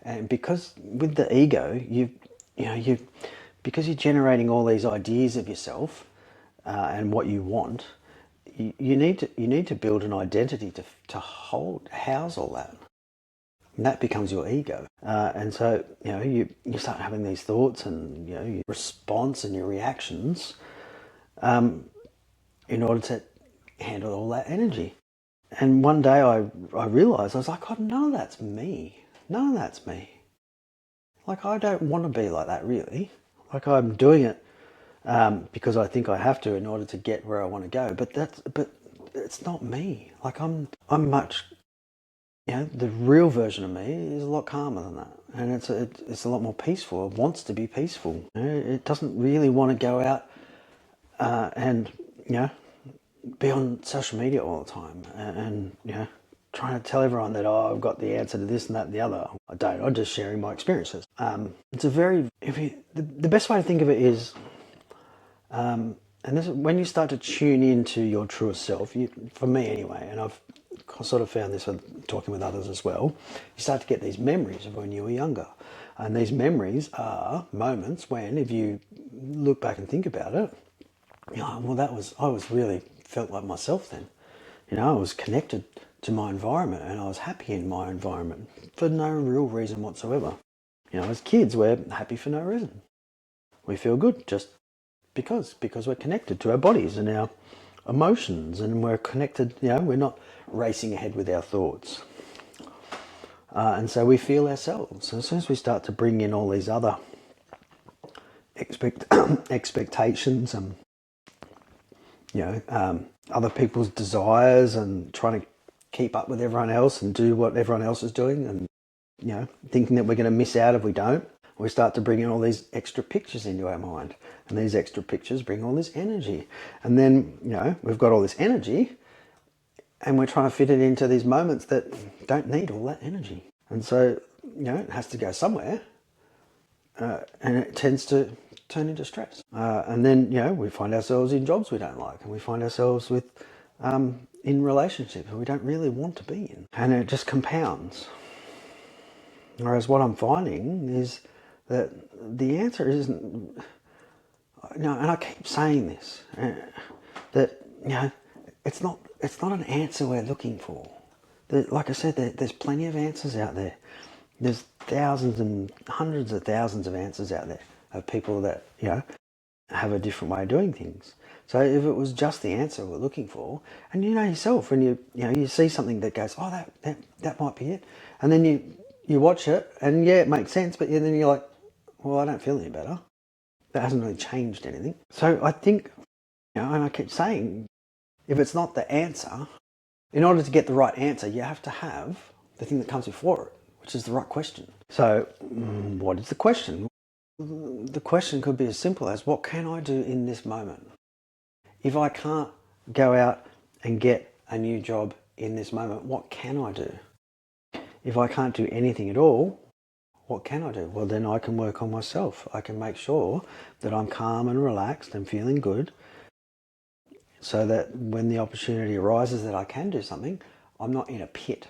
And because with the ego, because you're generating all these ideas of yourself and what you want, you need to build an identity to house all that. And that becomes your ego. And so, you start having these thoughts and, your response and your reactions in order to handle all that energy. And one day I realized, I was like, oh, none of that's me. None of that's me. Like, I don't want to be like that, really. Like, I'm doing it because I think I have to in order to get where I want to go. But it's not me. Like, I'm much, the real version of me is a lot calmer than that, and it's a lot more peaceful. It wants to be peaceful. It doesn't really want to go out and be on social media all the time and trying to tell everyone that, oh, I've got the answer to this and that and the other. I don't. I'm just sharing my experiences. It's a very the best way to think of it is, and this is when you start to tune into your truest self. For me anyway, and I've sort of found this with talking with others as well. You start to get these memories of when you were younger, and these memories are moments when, if you look back and think about it, well, I was really felt like myself then. I was connected to my environment and I was happy in my environment for no real reason whatsoever. As kids, we're happy for no reason. We feel good just because we're connected to our bodies and our emotions, and we're connected. We're not racing ahead with our thoughts, and so we feel ourselves. And as soon as we start to bring in all these other expectations and other people's desires and trying to keep up with everyone else and do what everyone else is doing, and thinking that we're going to miss out if we don't, we start to bring in all these extra pictures into our mind, and these extra pictures bring all this energy, and then we've got all this energy and we're trying to fit it into these moments that don't need all that energy, and so it has to go somewhere, and it tends to turn into stress. And then, we find ourselves in jobs we don't like, and we find ourselves in relationships we don't really want to be in. And it just compounds. Whereas what I'm finding is that the answer isn't, and I keep saying this, that, it's not an answer we're looking for. Like I said, there's plenty of answers out there. There's thousands and hundreds of thousands of answers out there of people that, have a different way of doing things. So if it was just the answer we're looking for, and yourself, when you see something that goes, oh, that might be it, and then you watch it, and it makes sense, but then you're like, well, I don't feel any better. That hasn't really changed anything. So I think, and I keep saying, if it's not the answer, in order to get the right answer, you have to have the thing that comes before it, which is the right question. So what is the question? The question could be as simple as, what can I do in this moment? If I can't go out and get a new job in this moment, what can I do? If I can't do anything at all, what can I do? Well, then I can work on myself. I can make sure that I'm calm and relaxed and feeling good, so that when the opportunity arises that I can do something, I'm not in a pit.